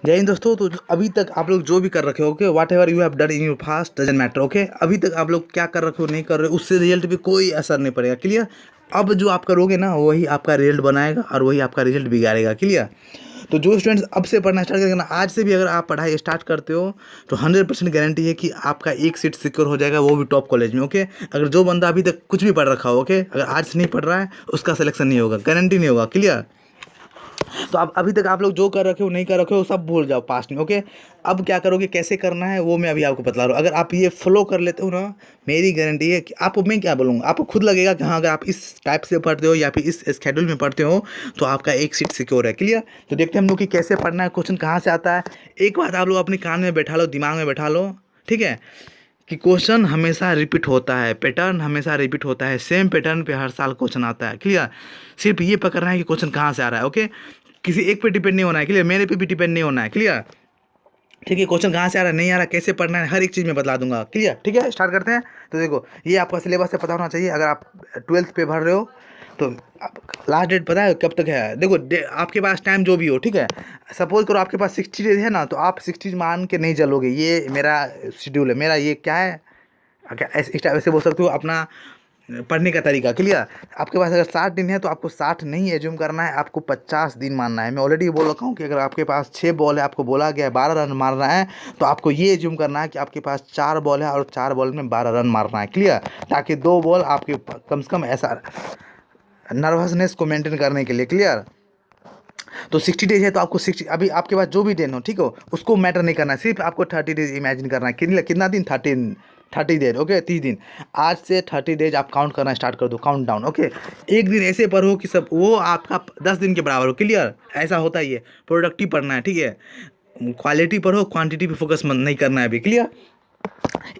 जय हिंद दोस्तों। तो अभी तक आप लोग जो भी कर रखे हो, okay, whatever you have done in your past doesn't matter. Okay, अभी तक आप लोग क्या कर रखे हो नहीं कर रहे हो, उससे रिजल्ट पे कोई असर नहीं पड़ेगा। क्लियर। अब जो आप करोगे ना वही आपका रिजल्ट बनाएगा और वही आपका रिजल्ट बिगाड़ेगा। क्लियर। तो जो स्टूडेंट्स अब से पढ़ना स्टार्ट करेंगे ना, आज से भी अगर आप पढ़ाई स्टार्ट करते हो तो 100% गारंटी है कि आपका एक सीट सिक्योर हो जाएगा, वो भी टॉप कॉलेज में। ओके, अगर जो बंदा अभी तक कुछ भी पढ़ रखा हो, ओके, अगर आज से नहीं पढ़ रहा है उसका सिलेक्शन नहीं होगा, गारंटी नहीं होगा। क्लियर। तो अब अभी तक आप लोग जो कर रखे हो नहीं कर रखे हो सब भूल जाओ पास्ट में। ओके, अब क्या करोगे, कैसे करना है वो मैं अभी आपको बता रहा हूँ। अगर आप ये फॉलो कर लेते हो ना, मेरी गारंटी है कि आपको, मैं क्या बोलूँगा, आपको खुद लगेगा कि हाँ, अगर आप इस टाइप से पढ़ते हो या फिर इस स्केड्यूल में पढ़ते हो तो आपका एक सीट सिक्योर है। क्लियर। तो देखते हैं हम लोग कि कैसे पढ़ना है, क्वेश्चन कहाँ से आता है। एक बात आप लोग अपने कान में बैठा लो, दिमाग में बैठा लो, ठीक है, कि क्वेश्चन हमेशा रिपीट होता है, पैटर्न हमेशा रिपीट होता है, सेम पैटर्न पे हर साल क्वेश्चन आता है। क्लियर। सिर्फ ये पकड़ना है कि क्वेश्चन कहाँ से आ रहा है। ओके, किसी एक पे डिपेंड नहीं होना है। क्लियर। मेरे पे भी डिपेंड नहीं होना है। क्लियर। ठीक है, क्वेश्चन कहाँ से आ रहा है, नहीं आ रहा, कैसे पढ़ना है, हर एक चीज़ में बता दूंगा। क्लियर। ठीक है, स्टार्ट करते हैं। तो देखो, ये आपका सिलेबस से पता होना चाहिए। अगर आप 12th पे भर रहे हो तो लास्ट डेट पता है कब तक है। देखो आपके पास टाइम जो भी हो, ठीक है, सपोज करो आपके पास 60 डेज है ना, तो आप 60 मान के नहीं चलोगे। ये मेरा शेड्यूल है, मेरा ये क्या है, क्या ऐसे बोल सकते हो अपना पढ़ने का तरीका। क्लियर। आपके पास अगर 60 दिन है तो आपको 60 नहीं एज्यूम करना है, आपको 50 दिन मानना है। मैं ऑलरेडी बोल रखा हूँ कि अगर आपके पास 6 बॉल है, आपको बोला गया है 12 रन मारना है, तो आपको ये एज्यूम करना है कि आपके पास 4 बॉल है और 4 बॉल में 12 रन मारना है। क्लियर। ताकि 2 बॉल आपके कम से कम ऐसा नर्वसनेस को मेंटेन करने के लिए। क्लियर। तो 60 डेज है तो आपको 60, अभी आपके पास जो भी दिन हो, ठीक हो, उसको मैटर नहीं करना है, सिर्फ आपको 30 डेज इमेजिन करना है। कितना दिन, 30 डेज। ओके, 30 दिन। आज से 30 डेज आप काउंट करना स्टार्ट कर दो, काउंट डाउन। ओके, एक दिन ऐसे पढ़ो कि सब वो आपका 10 दिन के बराबर हो। क्लियर। ऐसा होता ही है, प्रोडक्टिव पढ़ना है, ठीक है, क्वालिटी पढ़ो, क्वांटिटी पे फोकस नहीं करना है अभी। क्लियर।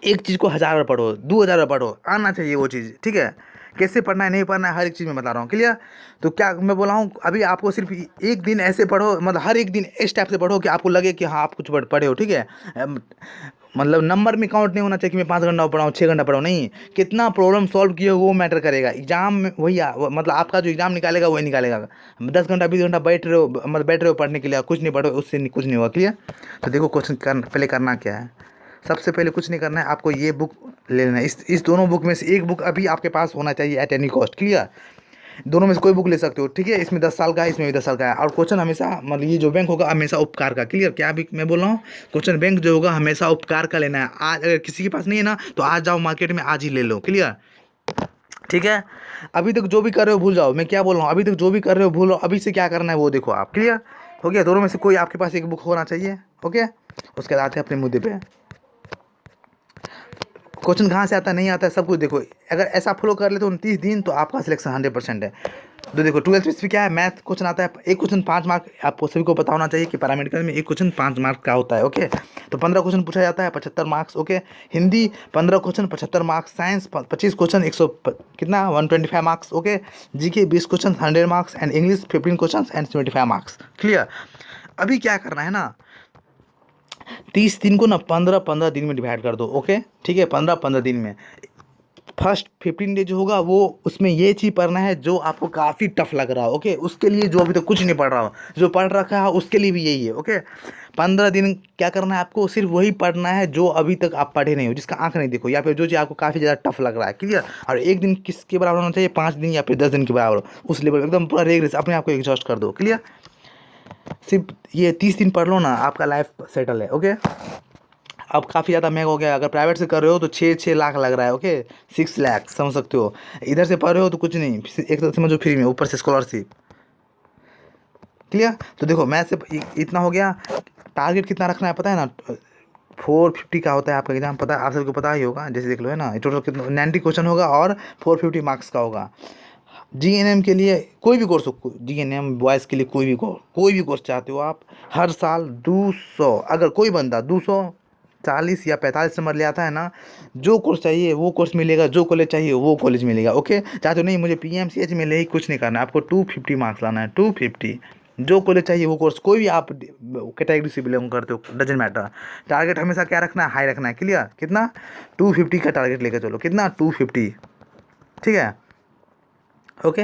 एक चीज़ को 1000 बार पढ़ो, 2000 बार पढ़ो, आना चाहिए वो चीज़। ठीक है, कैसे पढ़ना है नहीं पढ़ना है हर एक चीज़ में बता रहा हूँ। क्लियर। तो क्या मैं बोला हूँ, अभी आपको सिर्फ एक दिन ऐसे पढ़ो, मतलब हर एक दिन इस टाइप से पढ़ो कि आपको लगे कि हाँ आप कुछ पढ़े हो। ठीक है, मतलब नंबर में काउंट नहीं होना चाहिए कि मैं 5 घंटा पढ़ा हूँ, 6 घंटा पढ़ा हूँ, नहीं। कितना प्रॉब्लम सॉल्व किए हो वो मैटर करेगा एग्जाम में। वही मतलब आपका जो एग्जाम निकालेगा वही निकालेगा। 10 घंटा 20 घंटा बैठ रहे हो, मतलब बैठ रहे हो पढ़ने के लिए, कुछ नहीं पढ़ो, उससे कुछ नहीं हुआ। क्लियर। तो देखो क्वेश्चन पहले करना क्या है। सबसे पहले कुछ नहीं करना है, आपको ये बुक ले लेना है। इस दोनों बुक में से एक बुक अभी आपके पास होना चाहिए एट एनी कॉस्ट। क्लियर। दोनों में से कोई बुक ले सकते हो, ठीक है, इसमें 10 साल का है, इसमें भी 10 साल का है। और क्वेश्चन हमेशा, मतलब ये जो बैंक होगा हमेशा उपकार का। क्लियर। क्या भी मैं बोल रहा हूँ, क्वेश्चन बैंक जो होगा हमेशा उपकार का लेना है। आज अगर किसी के पास नहीं है ना तो आज जाओ मार्केट में, आज ही ले लो। क्लियर। ठीक है, अभी तक जो भी कर रहे हो भूल जाओ, मैं क्या बोल रहा हूँ, अभी तक जो भी कर रहे हो भूल जाओ, अभी से क्या करना है वो देखो आप। क्लियर हो गया। दोनों में से कोई आपके पास एक बुक होना चाहिए। ओके, उसके बाद आते हैं अपने मुद्दे पे। क्वेश्चन कहाँ से आता है नहीं आता है सब कुछ देखो। अगर ऐसा फॉलो कर ले तो 29 दिन तो आपका सिलेक्शन 100% है। तो देखो 12th में क्या है, मैथ क्वेश्चन आता है, एक क्वेश्चन 5 मार्क, आपको सभी को पता होना चाहिए कि पैरामेडिकल में एक क्वेश्चन 5 मार्क का होता है। ओके, तो 15 क्वेश्चन पूछा जाता है, 75 marks. Okay, Hindi 15 question 75 marks, science 25 question 100 कितना 125 marks. Okay, GK 20 question 100 marks, and English 15 question and 75 marks. Clear. अभी क्या करना है ना, 30 दिन को ना 15-15 दिन में डिवाइड कर दो। ओके, ठीक है, 15-15 दिन में फर्स्ट 15 डे जो होगा वो, उसमें ये चीज़ पढ़ना है जो आपको काफ़ी टफ लग रहा हो। ओके, उसके लिए जो अभी तक कुछ नहीं पढ़ रहा हो, जो पढ़ रखा है उसके लिए भी यही है। ओके, 15 दिन क्या करना है आपको, सिर्फ वही पढ़ना है जो अभी तक आप पढ़े नहीं हो, जिसका आंख नहीं देखो, या फिर जो चीज़ आपको काफ़ी ज़्यादा टफ लग रहा है। क्लियर। और एक दिन किसके बराबर होना चाहिए, 5 दिन या फिर 10 दिन के बराबर, उस लेवल एकदम पूरा रेगरेस अपने आप को एग्जॉस्ट कर दो। क्लियर। सिर्फ ये 30 दिन पढ़ लो ना, आपका लाइफ सेटल है। ओके, अब काफ़ी ज़्यादा महंगा हो गया, अगर प्राइवेट से कर रहे हो तो 6-6 लाख लग रहा है। ओके, 6 लाख समझ सकते हो। इधर से पढ़ रहे हो तो कुछ नहीं, एक तरह से समझो फ्री में, ऊपर से स्कॉलरशिप। क्लियर। तो देखो मैथ से इतना हो गया। टारगेट कितना रखना है पता है ना, 450 का होता है आपका एग्जाम, पता है आप सबको पता ही होगा। जैसे देख लो है ना, टोटल कितना 90 क्वेश्चन होगा और 450 मार्क्स का होगा। जीएनएम के लिए कोई भी कोर्स हो, जीएनएम बॉयज़ के लिए कोई भी कोर्स चाहते हो आप, हर साल 200, अगर कोई बंदा 240 या 45 नंबर ले आता है ना, जो कोर्स चाहिए वो कोर्स मिलेगा, जो कॉलेज चाहिए वो कॉलेज मिलेगा। ओके, चाहते हो नहीं मुझे पीएमसीएच में ले ही कुछ नहीं करना है, आपको 250 मार्क्स लाना है, 250। जो कॉलेज चाहिए वो कोर्स, कोई भी आप कैटेगरी से बिलोंग करते हो, डजेंट मैटर। टारगेट हमेशा क्या रखना है, हाई रखना है। क्लियर। कितना, 250 का टारगेट लेकर चलो, कितना 250। ठीक है। ओके,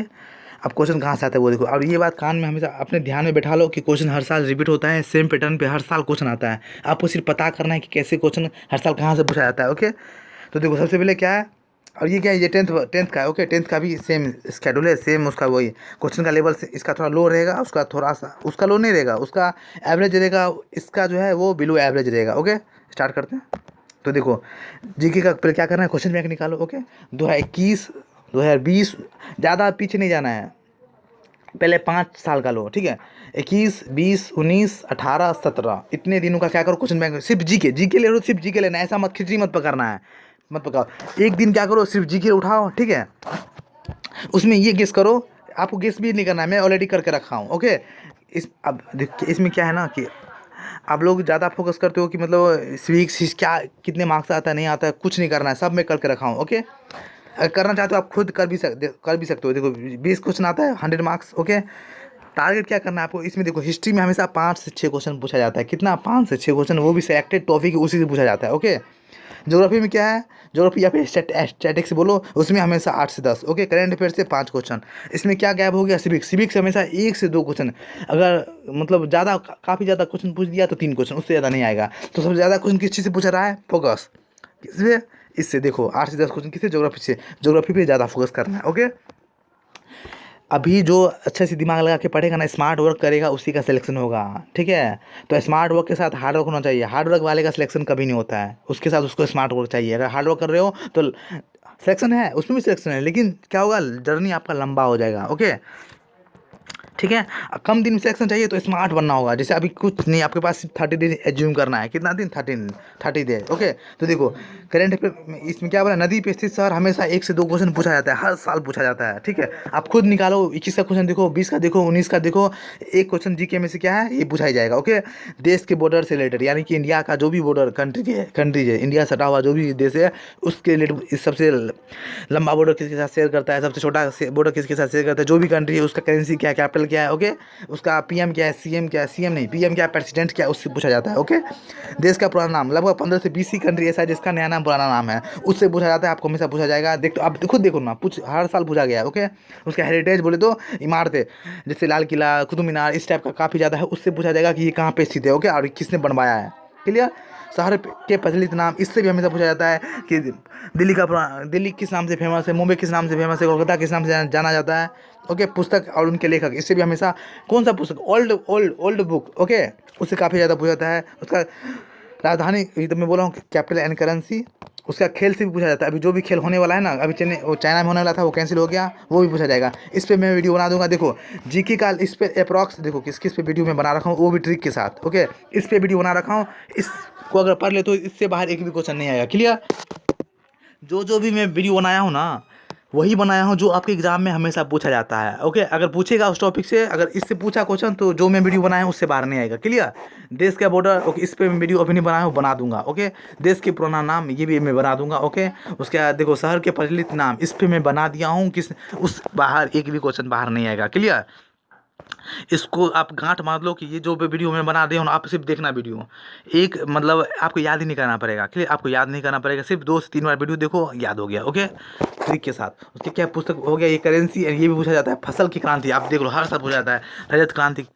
अब क्वेश्चन कहाँ से आता है वो देखो। और ये बात कान में हमेशा अपने ध्यान में बैठा लो कि क्वेश्चन हर साल रिपीट होता है, सेम पैटर्न पे हर साल क्वेश्चन आता है। आपको सिर्फ पता करना है कि कैसे क्वेश्चन हर साल कहाँ से पूछा जाता है। ओके, तो देखो सबसे पहले क्या है, और ये क्या है, ये टेंथ का है। ओके, टेंथ का भी सेम स्केड्यूल है, सेम उसका वही क्वेश्चन का लेवल से इसका थोड़ा लो रहेगा, उसका थोड़ा सा उसका लो नहीं रहेगा, उसका एवरेज रहेगा, इसका जो है वो बिलो एवरेज रहेगा। ओके, स्टार्ट करते हैं। तो देखो जीके का पहले क्या करना है, क्वेश्चन बैंक निकालो। ओके, 2021 2020 ज़्यादा पीछे नहीं जाना है, पहले 5 साल का लो। ठीक है, 21 20 19 18 17 इतने दिनों का क्या करो, क्वेश्चन बैंक सिर्फ जीके ले लो, सिर्फ जीके लेना है, ऐसा मत खिचड़ी मत पकड़ना है, मत पकाओ। एक दिन क्या करो, सिर्फ जीके उठाओ। ठीक है, उसमें ये गेस करो, आपको गेस भी नहीं करना है, मैं ऑलरेडी करके रखा हूँ। ओके, अब देखिए इसमें क्या है ना कि आप लोग ज़्यादा फोकस करते हो कि मतलब सिविक्स क्या कितने मार्क्स आता है नहीं आता है, कुछ नहीं करना है, सब मैं करके रखा हूँ। ओके, अगर करना चाहते हो आप खुद कर भी सकते हो। देखो 20 क्वेश्चन आता है, 100 मार्क्स। ओके, टारगेट क्या करना है आपको इसमें, देखो हिस्ट्री में हमेशा 5 से 6 क्वेश्चन पूछा जाता है, कितना 5 से 6 क्वेश्चन, वो भी सिलेक्टेड टॉपिक उसी से पूछा जाता है। ओके, ज्योग्राफी में क्या है, ज्योग्राफी या फिर स्टैटिक्स बोलो, उसमें हमेशा 8 से 10। ओके, करंट अफेयर से 5 क्वेश्चन। इसमें क्या गैप हो गया, सिविक्स से हमेशा 1 से 2 क्वेश्चन। अगर मतलब ज़्यादा काफ़ी ज़्यादा क्वेश्चन पूछ दिया तो 3 क्वेश्चन, उससे ज़्यादा नहीं आएगा। तो सबसे ज़्यादा क्वेश्चन किस चीज़ से पूछा रहा है, फोकस किससे, इससे। देखो 8 से 10 क्वेश्चन किससे, ज्योग्राफी से, ज्योग्राफी पे ज़्यादा फोकस करना है। ओके, अभी जो अच्छे से दिमाग लगा के पढ़ेगा ना, स्मार्ट वर्क करेगा, उसी का सिलेक्शन होगा। ठीक है, तो स्मार्ट वर्क के साथ हार्ड वर्क होना चाहिए, हार्ड वर्क वाले का सिलेक्शन कभी नहीं होता है, उसके साथ उसको स्मार्ट वर्क चाहिए। अगर हार्ड वर्क कर रहे हो तो सिलेक्शन है, उसमें भी सिलेक्शन है, लेकिन क्या होगा, जर्नी आपका लंबा हो जाएगा। ओके, ठीक है, कम दिन में सिलेक्शन चाहिए तो स्मार्ट बनना होगा। जैसे अभी कुछ नहीं, आपके पास सिर्फ 30 डेज एज्यूम करना है, कितना दिन, 30 डेज। ओके, तो देखो करेंट अफेयर इसमें क्या बोला, नदी पे स्थित शहर हमेशा 1 से 2 क्वेश्चन पूछा जाता है, हर साल पूछा जाता है। ठीक है, आप खुद निकालो, 21 का क्वेश्चन देखो, 20 का देखो, 19 का देखो, एक क्वेश्चन जीके में से क्या है ये पूछा ही जाएगा। ओके, देश के बॉर्डर से रिलेटेड, यानी कि इंडिया का जो भी बॉर्डर कंट्रीज है, इंडिया सटा हुआ जो भी देश है, उसके रिलेटेड सबसे लंबा बॉर्डर किसके साथ शेयर करता है, सबसे छोटा बॉर्डर किसके साथ शेयर करता है, जो भी कंट्री है उसका करेंसी क्या है, कैपिटल क्या है। ओके, उसका पीएम क्या है, सीएम क्या है, सीएम नहीं पीएम क्या है, प्रेसिडेंट क्या है, उससे पूछा जाता है। ओके, देश का पुराना नाम, लगभग 15 से 20 ही कंट्री ऐसा है जिसका नया नाम पुराना नाम है, उससे पूछा जाता है, आपको हमेशा पूछा जाएगा। देख तो आप खुद देखो ना, हर साल पूछा गया है। ओके, उसका हेरिटेज बोले तो इमारतें, जैसे लाल किला, कुतुब मीनार, इस टाइप का काफ़ी ज़्यादा है, उससे पूछा जाएगा कि ये कहाँ पे स्थित है। ओके, और किसने बनवाया है। क्लियर, शहर के प्रचलित नाम, इससे भी हमेशा पूछा जाता है कि दिल्ली किस नाम से फेमस है, मुंबई किस नाम से फेमस है, कोलकाता किस नाम से जाना जाता है। ओके, पुस्तक और उनके लेखक, इससे भी हमेशा कौन सा पुस्तक, ओल्ड बुक। ओके, उससे काफ़ी ज़्यादा पूछा जाता है। उसका राजधानी, ये तो मैं बोला हूँ कैपिटल एंड करेंसी। उसका खेल से भी पूछा जाता है, अभी जो भी खेल होने वाला है ना, अभी चाइना में होने वाला था, वो कैंसिल हो गया, वो भी पूछा जाएगा। इस पर मैं वीडियो बना दूंगा। देखो जीके का इस पर अप्रॉक्स देखो किस किस पे वीडियो में बना रखा हूँ, वो भी ट्रिक के साथ। ओके, इस पे वीडियो बना रखा हूँ, इसको अगर पढ़ ले तो इससे बाहर एक भी क्वेश्चन नहीं आएगा। क्लियर, जो भी मैं वीडियो बनाया हूँ ना, वही बनाया हूँ जो आपके एग्जाम में हमेशा पूछा जाता है। ओके, अगर पूछेगा उस टॉपिक से, अगर इससे पूछा क्वेश्चन, तो जो मैं वीडियो बनाया हूँ उससे बाहर नहीं आएगा। क्लियर, देश का बॉर्डर, ओके, इस पे मैं वीडियो अभी नहीं बनाया हूँ, बना दूंगा। ओके, देश के पुराना नाम, ये भी मैं बना दूंगा। ओके, उसके बाद देखो शहर के प्रचलित नाम, इस पे मैं बना दिया हूँ, किस उस बाहर एक भी क्वेश्चन बाहर नहीं आएगा। क्लियर, इसको आप गांठ मार लो कि ये जो भी वीडियो मैं बना दिया हूँ, आप सिर्फ देखना वीडियो, एक मतलब आपको याद ही नहीं करना पड़ेगा। क्लियर, आपको याद नहीं करना पड़ेगा, सिर्फ 2 से 3 बार वीडियो देखो, याद हो गया। ओके, ट्रिक के साथ। उसके क्या पुस्तक हो गया, ये करेंसी, ये भी पूछा जाता है। फसल की क्रांति, आप देख लो हर साल पूछा जाता है। रजत क्रांति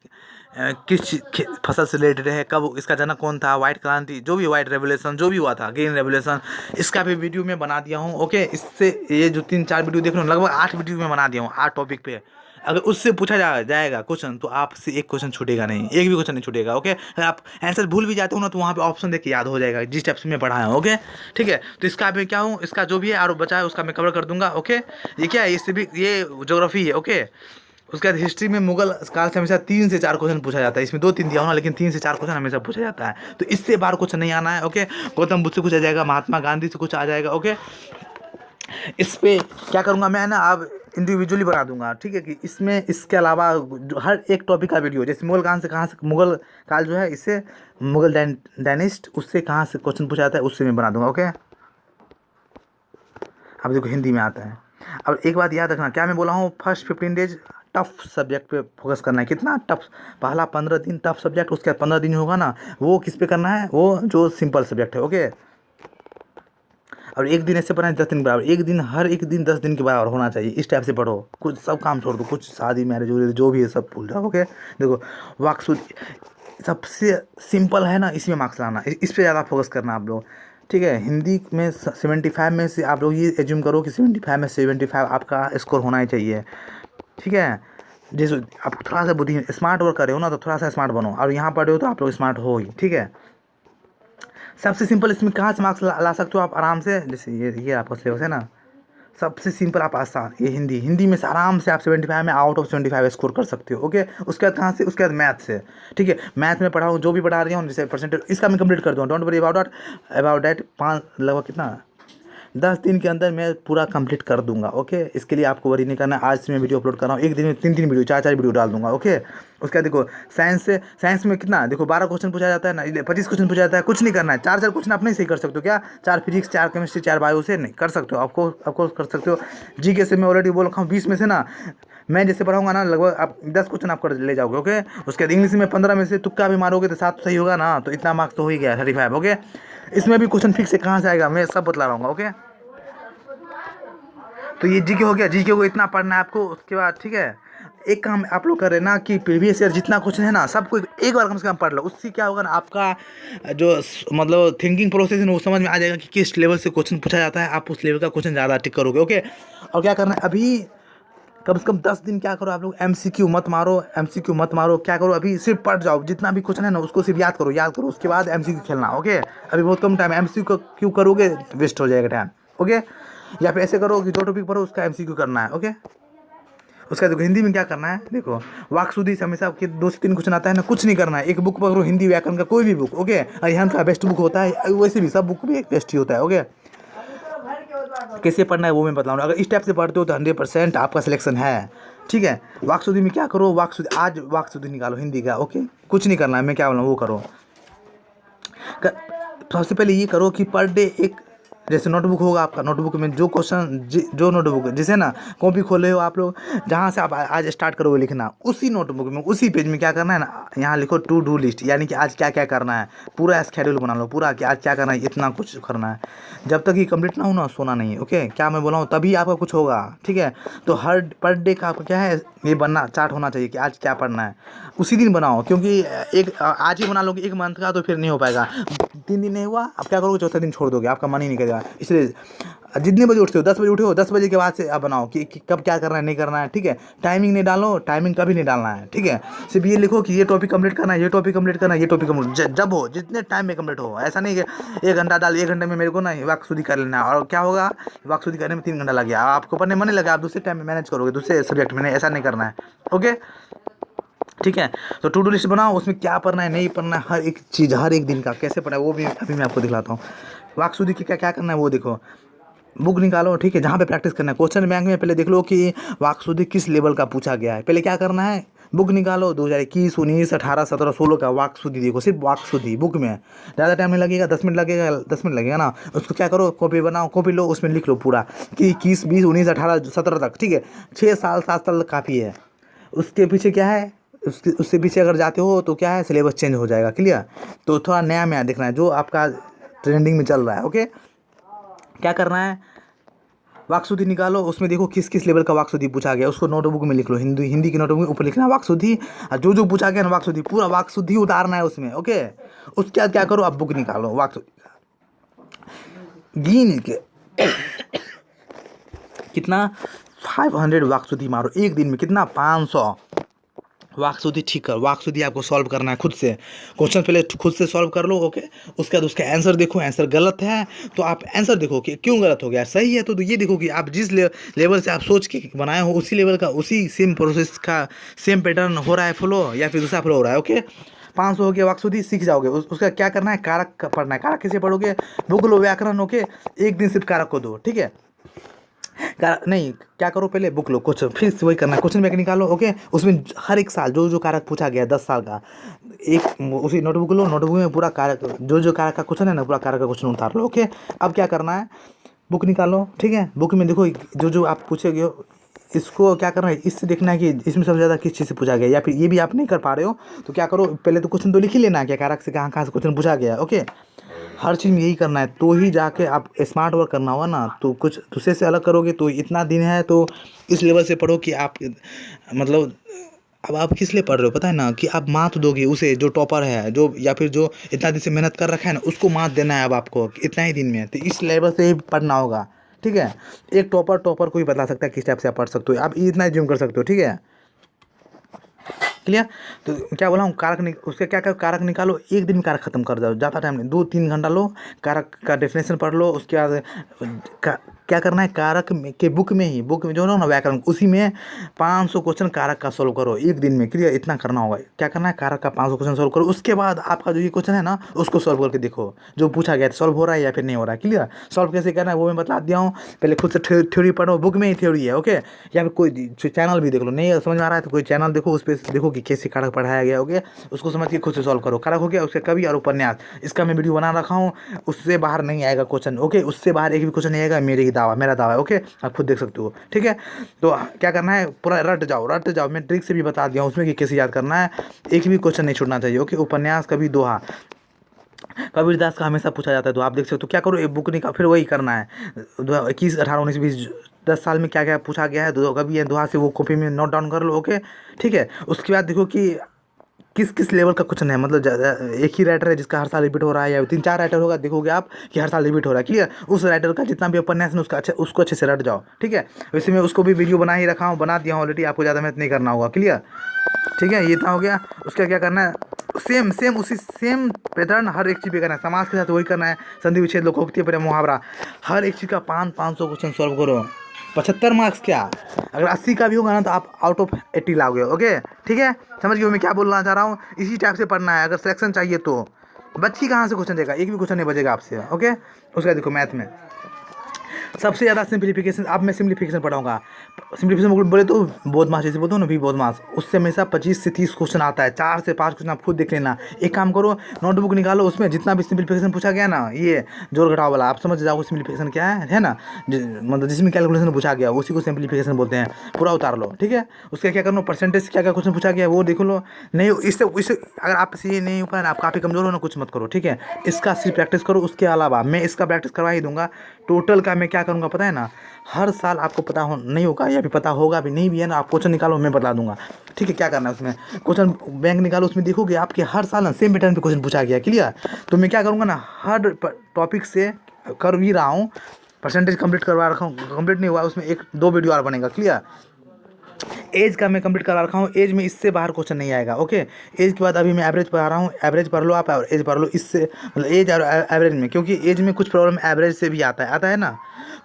फसल से रिलेटेड है, कब इसका जनक कौन था, व्हाइट क्रांति, जो भी व्हाइट रेवोल्यूशन जो भी हुआ था, ग्रीन रेवोल्यूशन, इसका भी वीडियो मैं बना दिया हूँ। ओके, इससे ये जो 3-4 वीडियो देख रहे हो, लगभग 8 वीडियो में बना दिया हूँ, 8 टॉपिक पे। अगर उससे पूछा जाएगा क्वेश्चन, तो आपसे एक क्वेश्चन छूटेगा नहीं, एक भी क्वेश्चन नहीं छूटेगा। ओके, अगर आप आंसर भूल भी जाते हो ना, तो वहाँ पे ऑप्शन देख के याद हो जाएगा जिस टाइप से मैं पढ़ाया हूँ। ओके, ठीक है, तो इसका मैं क्या हूँ, इसका जो भी है और बचा है उसका मैं कवर कर दूंगा। ओके, ये क्या है, इससे भी ये ज्योग्राफी है। ओके, उसके बाद हिस्ट्री में मुगल काल से हमेशा 3 से 4 क्वेश्चन पूछा जाता है, इसमें 2-3 दिया होना, लेकिन 3 से 4 क्वेश्चन हमेशा पूछा जाता है, तो इससे बाहर क्वेश्चन नहीं आना है। ओके, गौतम बुद्ध से कुछ आ जाएगा, महात्मा गांधी से कुछ आ जाएगा। ओके, इस पे क्या करूँगा मैं ना, अब इंडिविजुअली बना दूंगा। ठीक है, कि इसमें इसके अलावा हर एक टॉपिक का वीडियो, जैसे मुगल काल से कहाँ से, मुगल काल जो है, इससे मुगल डायनेस्ट, उससे कहाँ से क्वेश्चन पूछा जाता है, उससे मैं बना दूंगा। ओके, अब देखो हिंदी में आता है। अब एक बात याद रखना, क्या मैं बोला हूँ, फर्स्ट 15 डेज टफ सब्जेक्ट पे फोकस करना है। कितना टफ, पहला 15 दिन टफ सब्जेक्ट, उसके बाद 15 दिन होगा ना, वो किस पे करना है, वो जो सिंपल सब्जेक्ट है। ओके, और एक दिन ऐसे पढ़ना है 10 दिन के बराबर, एक दिन हर एक दिन 10 दिन के बराबर होना चाहिए, इस टाइप से पढ़ो। कुछ सब काम छोड़ दो, कुछ शादी मैरिज जो भी है सब भूल जाओ। ओके, देखो वाक्शुद्धि सबसे सिंपल है ना, इसमें मार्क्स लाना, इस पे ज़्यादा फोकस करना आप लोग। ठीक है, हिंदी में 75 में से आप लोग ये एज्यूम करो कि 75 में 75 आपका स्कोर होना ही चाहिए। ठीक है, जैसे आप थोड़ा सा बुद्धि स्मार्ट वर्क कर रहे हो ना, तो थोड़ा सा स्मार्ट बनो, और यहाँ पढ़ रहे हो तो आप लोग स्मार्ट हो ही। ठीक है, सबसे सिंपल इसमें कहाँ से मार्क्स ला सकते हो आप आराम से, जैसे ये आपका सिलेबस है ना, सबसे सिंपल आप आसान, ये हिंदी में से आराम से आप 75 में आउट ऑफ 75 स्कोर कर सकते हो। ओके, उसके बाद कहाँ से, उसके बाद मैथ से। ठीक है, मैथ में पढ़ाऊँ जो भी पढ़ा रही हूँ, जैसे परसेंटेज इसका मैं कंप्लीट कर दूँ, डोंट वरी अबाउट दैट 5 लगभग कितना 10 दिन के अंदर मैं पूरा कंप्लीट कर दूंगा। ओके, इसके लिए आपको वरी नहीं करना। आज से मैं वीडियो अपलोड कर रहा हूँ, एक दिन में 3 वीडियो 4 वीडियो डाल दूंगा। ओके, उसका देखो साइंस में कितना देखो 12 क्वेश्चन पूछा जाता है ना, 25 क्वेश्चन पूछा जाता है, कुछ नहीं करना है, 4 क्वेश्चन अपने से ही कर सकते हो क्या, 4 फिजिक्स 4 केमिस्ट्री 4 बायो से नहीं कर सकते हो, आपको कर सकते हो। जीके से मैं ऑलरेडी बोल रखा हूँ 20 में से ना, मैं जैसे पढ़ाऊंगा ना लगभग आप 10 क्वेश्चन आप कर ले जाओगे। ओके, उसके बाद इंग्लिश में 15 में से तुक्का भी मारोगे तो 7 सही होगा ना, तो इतना मार्क्स तो हो ही गया 35। ओके, इसमें भी क्वेश्चन फिक्स से कहाँ से आएगा मैं सब बतला रहा हूँ। ओके, तो ये जीके हो गया, जीके को इतना पढ़ना है आपको। उसके बाद ठीक है, एक काम आप लोग कर रहे हैं ना कि प्रीवियस ईयर जितना क्वेश्चन है ना सबको एक बार कम से कम पढ़ लो, उससे क्या होगा ना आपका जो मतलब थिंकिंग प्रोसेस है वो समझ में आ जाएगा कि किस लेवल से क्वेश्चन पूछा जाता है, आप उस लेवल का क्वेश्चन ज़्यादा टिक करोगे। ओके, और क्या करना है अभी कम से कम 10 दिन क्या करो आप लोग, एमसीक्यू मत मारो, क्या करो अभी सिर्फ पढ़ जाओ, जितना भी क्वेश्चन है ना उसको सिर्फ याद करो, उसके बाद एमसीक्यू खेलना। ओके, अभी बहुत कम टाइम है, एमसीक्यू क्यों करोगे वेस्ट हो जाएगा टाइम। ओके, या फिर ऐसे करो कि जो टॉपिक पढ़ो उसका एमसीक्यू करना है। ओके, उसका देखो हिंदी में क्या करना है, देखो वाक्शुद्धि से हमेशा आपके 2 से 3 क्वेश्चन आता है ना, कुछ नहीं करना है, एक बुक पकड़ो हिंदी व्याकरण का कोई भी बुक। ओके, अरिहंत का बेस्ट बुक होता है, वैसे भी सब बुक भी एक बेस्ट ही होता है। ओके, कैसे पढ़ना है वो मैं बताऊँ, अगर इस टाइप से पढ़ते हो तो 100% आपका सिलेक्शन है। ठीक है, वाक्शुद्धि में क्या करो, आज वाक्शुद्धि निकालो हिंदी का। ओके, कुछ नहीं करना है, मैं क्या बोला वो करो। सबसे पहले ये करो कि पर डे एक जैसे नोटबुक होगा आपका, नोटबुक में जो क्वेश्चन जो नोटबुक जैसे ना कॉपी खोले हो आप लोग, जहाँ से आप आज स्टार्ट करोगे लिखना, उसी नोटबुक में उसी पेज में क्या करना है ना, यहाँ लिखो टू डू लिस्ट, यानी कि आज क्या क्या करना है, पूरा स्केड्यूल बना लो पूरा कि आज क्या करना है, इतना कुछ करना है। जब तक ये कंप्लीट ना हो ना सोना नहीं है। ओके, क्या मैं बोला हूँ, तभी आपका कुछ होगा। ठीक है, तो हर पर डे का आपका क्या है, ये बनना चार्ट होना चाहिए कि आज क्या पढ़ना है, उसी दिन बनाओ, क्योंकि एक आज ही बना लोगे 1 मंथ का तो फिर नहीं हो पाएगा। 3 दिन नहीं हुआ आप क्या करोगे, चौथे दिन छोड़ दोगे, आपका मन ही नहीं करेगा। इसलिए जितने बजे उठते हो 10 बजे उठे हो, 10 बजे के बाद से आप बनाओ कि कब क्या करना है नहीं करना है। ठीक है, टाइमिंग नहीं डालो, टाइमिंग कभी नहीं डालना है। ठीक है, सिर्फ ये लिखो कि ये टॉपिक कंप्लीट करना है, ये टॉपिक कंप्लीट करना है, ये टॉपिक कंप्लीट जब हो जितने टाइम में कंप्लीट हो, ऐसा नहीं कि 1 घंटा डाल 1 घंटे में मेरे को ना वाक्शुद्धि कर लेना है, और क्या होगा वाक्शुद्धि करने में 3 घंटा लग गया, आपको पढ़ने मन नहीं लगा, आप दूसरे टाइम में मैनेज करोगे, दूसरे सब्जेक्ट में, ऐसा नहीं करना है। ओके, ठीक है, तो टू डू लिस्ट बनाओ, उसमें क्या पढ़ना है नहीं पढ़ना है, हर एक चीज़ हर एक दिन का कैसे पढ़ना है वो भी अभी मैं आपको दिखलाता हूँ। वाक्शुद्धि की क्या क्या करना है वो देखो, बुक निकालो। ठीक है, जहाँ पे प्रैक्टिस करना है, क्वेश्चन बैंक में पहले देख लो कि वाक्शुद्धि किस लेवल का पूछा गया है, पहले क्या करना है, बुक निकालो 2021 19 18 17 16 का वाक्शुद्धि देखो, सिर्फ वाक्शुद्धि बुक में, ज़्यादा टाइम नहीं लगेगा, 10 मिनट लगेगा ना। उसको क्या करो, कॉपी बनाओ, कॉपी लो, उसमें लिख लो पूरा कि 21 20 19 18 17 तक। ठीक है, 6 साल 7 साल काफ़ी है। उसके पीछे क्या है, उससे पीछे अगर जाते हो तो क्या है, सिलेबस चेंज हो जाएगा। क्लियर, तो थोड़ा नया देखना है जो आपका ट्रेंडिंग में चल रहा है। ओके, क्या करना है, वाक्शुद्धि निकालो, उसमें देखो किस किस लेवल का वाक्शुद्धि पूछा गया, उसको नोटबुक में लिख लो, हिंदी की नोटबुक में ऊपर लिखना वाक्शुद्धि, और जो पूछा गया ना वाक्शुद्धि पूरा वाक्शुद्धि उतारना है उसमें। ओके, उसके बाद क्या करो, आप बुक निकालो वाक्शुद्धि गिन के कितना 500 वाक्शुद्धि मारो एक दिन में, कितना 500 वाक्शुद्धि ठीक कर। वाक्शुद्धि आपको सॉल्व करना है खुद से, क्वेश्चन पहले खुद से सॉल्व कर लो। ओके, उसके बाद उसका आंसर देखो, आंसर गलत है तो आप आंसर देखो कि क्यों गलत हो गया, सही है तो ये देखो कि आप जिस लेवल से आप सोच के बनाए हो उसी लेवल का उसी सेम प्रोसेस का सेम पैटर्न हो रहा है फॉलो, या फिर दूसरा फॉलो हो रहा है। ओके, 500 हो गया वाक्शुद्धि, सीख जाओगे। उसका क्या करना है, कारक पढ़ना है। कारक कैसे पढ़ोगे, बुक लो व्याकरण। ओके, एक दिन सिर्फ कारक को दो। ठीक है, नहीं क्या करो, पहले बुक लो, क्वेश्चन फिर से वही करना है, क्वेश्चन बैंक निकालो। ओके, उसमें हर एक साल जो कारक पूछा गया 10 साल का, एक उसी नोटबुक लो, नोटबुक में पूरा कारक जो कारक का क्वेश्चन है ना, पूरा कारक का क्वेश्चन उतार लो। ओके, अब क्या करना है, बुक निकालो। ठीक है, बुक में देखो जो आप पूछेगे इसको क्या करना है, इससे देखना है कि इसमें सबसे ज़्यादा किस चीज़ से पूछा गया, या फिर ये भी आप नहीं कर पा रहे हो तो क्या करो, पहले तो क्वेश्चन तो लिख ही लेना है कि कारक से कहाँ कहाँ से क्वेश्चन पूछा गया है। ओके, हर चीज़ में यही करना है, तो ही जाके आप स्मार्ट वर्क करना होगा ना। तो कुछ दूसरे से अलग करोगे तो इतना दिन है, तो इस लेवल से पढ़ो कि आप मतलब अब आप किस लिए पढ़ रहे हो पता है ना, कि आप मात दोगे उसे जो टॉपर है, जो या फिर जो इतना दिन से मेहनत कर रखा है ना, उसको मात देना है अब आपको इतना ही दिन में। तो इस लेवल से ही पढ़ना होगा, ठीक है। एक टॉपर को ही बता सकता है किस टाइप से आप पढ़ सकते हो, आप इतना ज्यूम कर सकते हो, ठीक है, क्लियर। तो क्या बोला हूँ, उसके क्या क्या कारक निकालो, एक दिन में कारक खत्म कर दो, ज़्यादा टाइम नहीं, 2-3 घंटा लो, कारक का डेफिनेशन पढ़ लो। उसके बाद क्या करना है, कारक के बुक में जो है ना व्याकरण, उसी में 500 क्वेश्चन कारक का सॉल्व करो एक दिन में, क्लियर। इतना करना होगा, क्या करना है, कारक का 500 क्वेश्चन सॉल्व करो। उसके बाद आपका जो ये क्वेश्चन है ना, उसको सॉल्व करके देखो, जो पूछा गया सॉल्व हो रहा है या फिर नहीं हो रहा है, क्लियर। सॉल्व कैसे करना है वो मैं बता दिया हूँ, पहले खुद से थ्योरी पढ़ो, बुक में ही थ्योरी है, ओके। या फिर कोई चैनल भी देख लो, नहीं समझ में आ रहा है तो कोई चैनल देखो, उस पर देखो कि कैसे कारक पढ़ाया गया, ओके। उसको समझ के खुद से सॉल्व करो। कारक हो गया, उसके कवि और उपन्यास, इसका मैं वीडियो बना रखा हूँ, उससे बाहर नहीं आएगा क्वेश्चन, ओके। उससे बाहर एक भी क्वेश्चन नहीं आएगा, मेरा दावा है, ओके। आप खुद देख सकते हो, ठीक है। तो क्या करना है, पूरा रट जाओ, मैं ट्रिक से भी बता दिया हूँ उसमें कि कैसे याद करना है, एक भी क्वेश्चन नहीं छूटना चाहिए, ओके। उपन्यास, कवि, दोहा, कबीरदास का हमेशा पूछा जाता है, तो आप देख सकते हो। क्या करो, एक बुक निकाल, फिर वही करना है, 21, 18, 19, 20, 10 साल में क्या क्या पूछा गया है, कभी है दोहा से वो कॉपी में नोट डाउन कर लो, ओके, ठीक है। उसके बाद देखो कि किस किस लेवल का क्वेश्चन है, मतलब एक ही राइटर है जिसका हर साल रिपीट हो रहा है, या 3-4 राइटर होगा, देखोगे आप कि हर साल रिपीट हो रहा है, क्लियर। उस राइटर का जितना भी उपन्यास है उसको अच्छे से रट जाओ, ठीक है। वैसे मैं उसको भी वीडियो बना ही रखा हूँ, बना दिया हूँ ऑलरेडी, आपको ज़्यादा मेहनत नहीं करना होगा, क्लियर, ठीक है। ये इतना हो गया। उसका क्या करना है, सेम उसी सेम पैटर्न हर एक चीज़ पे करना है, समाज के साथ वही करना है, संधि विच्छेद, लोकोक्ति, मुहावरा, हर एक चीज़ का 500 क्वेश्चन सॉल्व करो। 75 मार्क्स क्या, अगर 80 का भी होगा ना तो आप आउट ऑफ 80 लाओगे, ओके, ठीक है। समझ गए मैं क्या बोलना चाह रहा हूँ, इसी टाइप से पढ़ना है। अगर सिलेक्शन चाहिए तो बच ही कहाँ से क्वेश्चन देगा, एक भी क्वेश्चन नहीं बचेगा आपसे, ओके। उसका देखो मैथ में सबसे ज़्यादा सिंप्लीफिकेशन, अब मैं सिंप्लीफिकेशन पढ़ाऊंगा। सिंप्लीफिकेशन बोले तो बोधमास, जैसे बोलते हो ना, भी बोधमास, उससे हमेशा 25 से 30 क्वेश्चन आता है, 4 से 5 क्वेश्चन आप खुद देख लेना। एक काम करो, नोटबुक निकालो, उसमें जितना भी सिंप्लीफिकेशन पूछा गया ना, ये जोड़ घटाव वाला, आप समझ जाओ सिंप्लीफिकेशन क्या है ना, मतलब जिसमें कैलकुलेशन पूछा गया उसी को सिंप्लीफिकेशन बोलते हैं, पूरा उतार लो, ठीक है। उसका क्या करना, परसेंटेज क्या क्या क्वेश्चन पूछा गया वो देख लो। नहीं इससे अगर आपसे ये नहीं हो पाया ना, आप काफ़ी कमज़ोर हो ना, कुछ मत करो, ठीक है। इसका सिर्फ प्रैक्टिस करो, उसके अलावा मैं इसका प्रैक्टिस करवा ही दूंगा। टोटल का मैं क्या करूँगा पता है ना, हर साल आपको पता हो नहीं होगा, या फिर पता होगा भी नहीं भी है ना, आप क्वेश्चन निकालो, मैं बता दूंगा, ठीक है। क्या करना है उसमें, क्वेश्चन बैंक निकालो, उसमें देखोगे आपके हर साल ना सेम पैटर्न पे क्वेश्चन पूछा गया, क्लियर। तो मैं क्या करूँगा ना, हर टॉपिक से कर भी रहा हूँ, परसेंटेज कंप्लीट करवा रखा हूँ, कंप्लीट नहीं हुआ उसमें 1-2 वीडियो और बनेगा, क्लियर। एज का मैं कंप्लीट करा रखा हूँ, एज में इससे बाहर क्वेश्चन नहीं आएगा, ओके। एज के बाद अभी मैं एवरेज पढ़ा रहा हूँ, एवरेज पढ़ लो आप, और एज पढ़ लो, इससे मतलब एज और एवरेज में, क्योंकि एज में कुछ प्रॉब्लम एवरेज से भी आता है ना।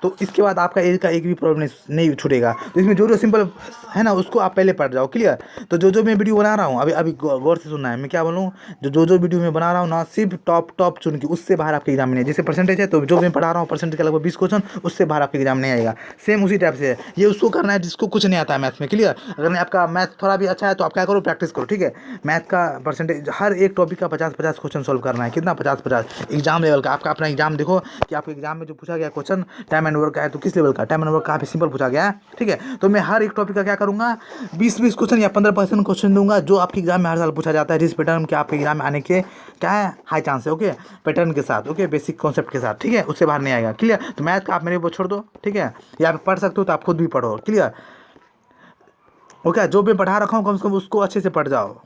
तो इसके बाद आपका एज का एक भी प्रॉब्लम नहीं छूटेगा। तो इसमें जो सिंपल है ना उसको आप पहले पढ़ जाओ, क्लियर। तो जो मैं वीडियो बना रहा हूँ, अभी गौर से सुनना है, मैं क्या बोलूँ, जो वीडियो मैं बना रहा हूँ ना, सिर्फ टॉप चुन के, उससे बाहर आपके एग्जाम में नहीं। जैसे परसेंटेज है तो जो मैं पढ़ा रहा हूँ परसेंटेज का लगभग 20 क्वेश्चन, उससे बाहर आपके एग्जाम नहीं आएगा। सेम उसी टाइप से है, ये उसको करना है जिसको कुछ नहीं आता है मैथ में, क्लियर। अगर आपका मैथ थोड़ा भी अच्छा है तो आप क्या करो, प्रैक्टिस करो, ठीक है। मैथ का परसेंटेज हर एक टॉपिक का 50-50 क्वेश्चन सॉल्व करना है, कितना, 50-50 एग्जाम लेवल का। आपका अपना एग्जाम देखो कि आपके एग्जाम में जो पूछा गया क्वेश्चन टाइम एंड वर्क का है, तो किस लेवल का टाइम एंड वर्क काफ़ी सिंपल पूछा गया है, ठीक है। तो मैं हर एक टॉपिक का क्या करूँगा, 20-20 क्वेश्चन या 15% क्वेश्चन दूंगा, जो आपके एग्जाम में हर साल पूछा जाता है, जिस पैटर्न के आपके एग्जाम में आने के क्या है हाई चांस है, ओके। पैटर्न के साथ, ओके, बेसिक कॉन्सेप्ट के साथ, ठीक है, उससे बाहर नहीं आएगा, क्लियर। तो मैथ का आप मेरे ऊपर छोड़ दो, ठीक है, या आप पढ़ सकते हो तो आप खुद भी पढ़ो, क्लियर, ओके। जो मैं पढ़ा रखा हूँ कम से कम उसको अच्छे से पढ़ जाओ,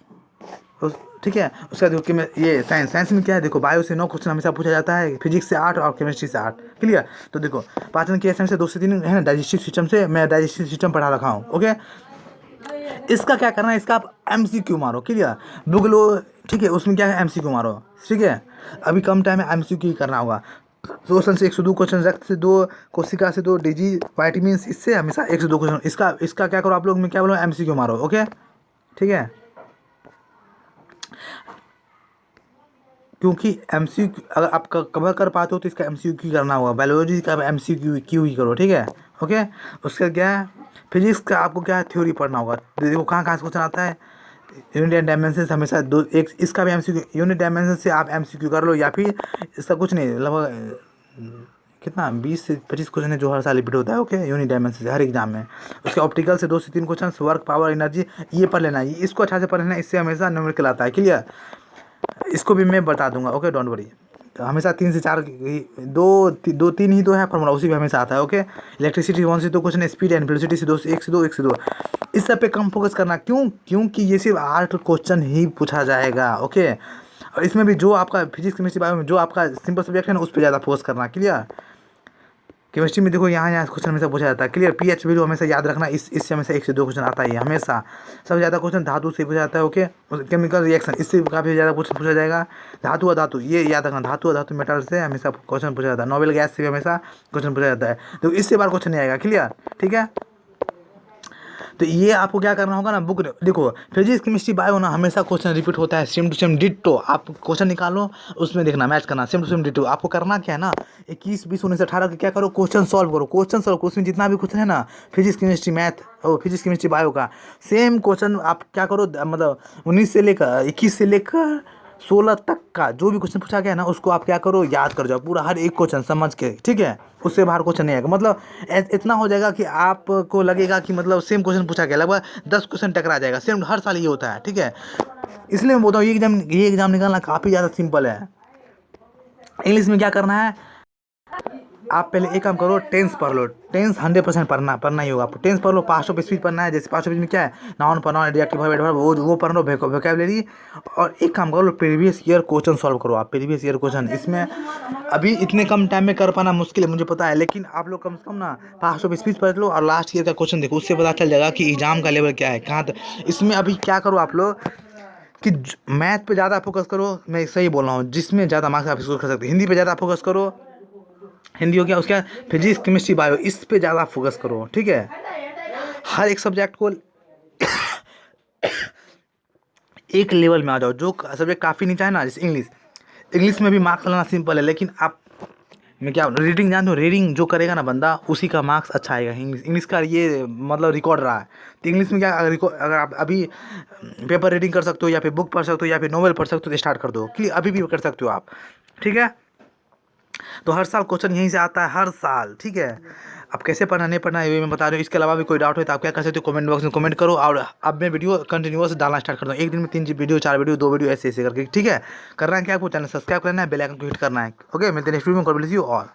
ठीक है। उसका देखो कि मैं ये साइंस में क्या है, देखो बायो से 9 क्वेश्चन हमेशा पूछा जाता है, फिजिक्स से 8 और केमिस्ट्री से 8, क्लियर। तो देखो पाचन की एसेंस से 2 से 3 है ना, डाइजेस्टिव सिस्टम से मैं डाइजेस्टिव सिस्टम पढ़ा रखा हूँ, ओके। इसका क्या करना है, इसका आप MCQ मारो, क्लियर, बुक लो, ठीक है, उसमें क्या है MCQ मारो, ठीक है। अभी कम टाइम में MCQ ही करना होगा। शोषण से 102 क्वेश्चन, रक्त से 2, कोशिका से 2, डिजीज, वाइटामिन, इससे हमेशा 102 क्वेश्चन। इसका क्या करो आप लोग, मैं क्या बोलूँ, MCQ मारो, ओके, ठीक है। क्योंकि MCQ अगर आप कवर कर पाते हो तो इसका MCQ करना होगा। बायोलॉजी का MCQ ही करो, ठीक है, ओके। उसका क्या है, फिजिक्स का आपको क्या है, थ्योरी पढ़ना होगा। देखो कहाँ कहाँ से क्वेश्चन आता है, यूनिट एंड डायमेंशन हमेशा एक इसका भी MCQ, यूनिट डायमेंशन से आप MCQ कर लो, या फिर इसका कुछ नहीं, लगभग कितना 20 से 25 क्वेश्चन है जो हर साल रिपीट होता है। ओके, यूनिट डायमेंशन से हर एग्जाम में। उसके ऑप्टिकल से 2 से 3 क्वेश्चन, वर्क, पावर, एनर्जी, ये पढ़ लेना है, इसको अच्छा से पढ़ लेना, इससे हमेशा न्यूमेरिकल आता है। क्लियर, इसको भी मैं बता दूंगा। Okay, don't worry. तो हमेशा 3 से 4 दो 3 ही तो है फॉर्मूला, उसी में हमेशा आता है। ओके, इलेक्ट्रिसिटी 1 से 2 क्वेश्चन, स्पीड एंड वेलोसिटी से 2 से 1 से 2 1 से 2, इस सब पे कम फोकस करना। क्यों? क्योंकि ये सिर्फ 8 क्वेश्चन ही पूछा जाएगा। ओके, और इसमें भी जो आपका फिजिक्स, केमिस्ट्री, बायो में जो आपका सिंपल सब्जेक्ट है ना, उस पर ज़्यादा फोकस करना। क्लियर, केमिस्ट्री में देखो यहाँ क्वेश्चन हमेशा पूछा जाता है। क्लियर, पीएच वैल्यू हमेशा याद रखना, इससे हमेशा 1 से 2 क्वेश्चन आता ही है हमेशा। सबसे ज़्यादा क्वेश्चन धातु से पूछा जाता है। ओके, केमिकल रिएक्शन, इससे काफ़ी ज़्यादा क्वेश्चन पूछा जाएगा। धातु अधातु, ये याद रखना, धातु अधातु मेटल से हमेशा क्वेश्चन पूछा जाता है। नोबेल गैस से भी हमेशा क्वेश्चन पूछा जाता है, तो इससे बार क्वेश्चन नहीं आएगा। क्लियर, ठीक है। तो ये आपको क्या करना होगा ना, बुक देखो, फिजिक्स, केमिस्ट्री, बायो ना हमेशा क्वेश्चन रिपीट होता है, सेम टू सेम डिट्टो। आप क्वेश्चन निकालो, उसमें देखना, मैच करना, सेम टू सेम डिट्टो। आपको करना क्या है ना, 21, 20, 19, 18 का क्या करो, क्वेश्चन सॉल्व करो, क्वेश्चन सॉल्व करो। उसमें जितना भी क्वेश्चन है ना, फिजिक्स, केमिस्ट्री, मैथ और फिजिक्स, केमिस्ट्री, बायो का सेम क्वेश्चन आप क्या करो, मतलब 19 से लेकर 21 से लेकर 16 तक का जो भी क्वेश्चन पूछा गया ना, उसको आप क्या करो, याद कर जाओ पूरा, हर एक क्वेश्चन समझ के। ठीक है, उससे बाहर क्वेश्चन नहीं आएगा। मतलब इतना हो जाएगा कि आपको लगेगा कि मतलब सेम क्वेश्चन पूछा गया, लगभग 10 क्वेश्चन टकरा जाएगा। सेम हर साल ये होता है। ठीक है, इसलिए मैं बोलता हूँ ये एग्जाम निकालना काफ़ी ज़्यादा सिंपल है। इंग्लिश में क्या करना है, आप पहले एक काम करो, टेंस पढ़ लो। टेंस 100% पढ़ना ही होगा आपको। टेंस पढ़ लो, पास्ट ऑफ स्पीच पढ़ना है। जैसे पास्ट ऑफ स्पीच में क्या है, noun, pronoun, adjective, verb, adverb, वो पढ़ लो, वोकैबुलरी। और एक काम करो, प्रीवियस ईयर क्वेश्चन सॉल्व करो आप, प्रीवियस ईयर क्वेश्चन। इसमें अभी इतने कम टाइम में कर पाना मुश्किल है, मुझे पता है, लेकिन आप लोग कम से कम ना पास्ट ऑफ स्पीच पढ़ लो और लास्ट ईयर का क्वेश्चन देखो, उससे पता चल जाएगा कि एग्जाम का लेवल क्या है, कहाँ तक। इसमें अभी क्या करो आप लोग कि मैथ पे ज़्यादा फोकस करो, मैं सही बोल रहा हूँ, जिसमें ज़्यादा मार्क्स आप स्कोर कर सकते हैं। हिंदी पे ज़्यादा फोकस करो, हिंदी हो गया, उसके बाद फिजिक्स, केमिस्ट्री, बायो, इस पे ज़्यादा फोकस करो। ठीक है, हर एक सब्जेक्ट को एक लेवल में आ जाओ। जो सब्जेक्ट काफ़ी नीचा है ना, जैसे इंग्लिश में भी मार्क्स लाना सिंपल है, लेकिन आप मैं क्या रीडिंग जानते हो, रीडिंग जो करेगा ना बंदा, उसी का मार्क्स अच्छा आएगा। इंग्लिश का ये मतलब रिकॉर्ड रहा है। तो इंग्लिश में क्या, अगर आप अभी पेपर रीडिंग कर सकते हो, या फिर बुक पढ़ सकते हो, या फिर नॉवेल पढ़ सकते हो, तो स्टार्ट कर दो कि अभी भी कर सकते हो आप। ठीक है, तो हर साल क्वेश्चन यहीं से आता है, हर साल। ठीक है, अब कैसे पढ़ना नहीं पढ़ना ये मैं बता रहा हूँ। इसके अलावा भी कोई डाउट हो तो आप क्या कर सकते हो, कमेंट बॉक्स में कमेंट करो। और अब मैं वीडियो कंटिन्यूअस डालना स्टार्ट करता हूँ, एक दिन में 3 वीडियो, 4 वीडियो, 2 वीडियो, ऐसे ऐसे करके। ठीक है, करना है क्या, आपको चैनल सब्सक्राइब करना है, बेल आइकन को हिट करना है। ओके, मिलते हैं नेक्स्ट वीडियो में। God bless you all.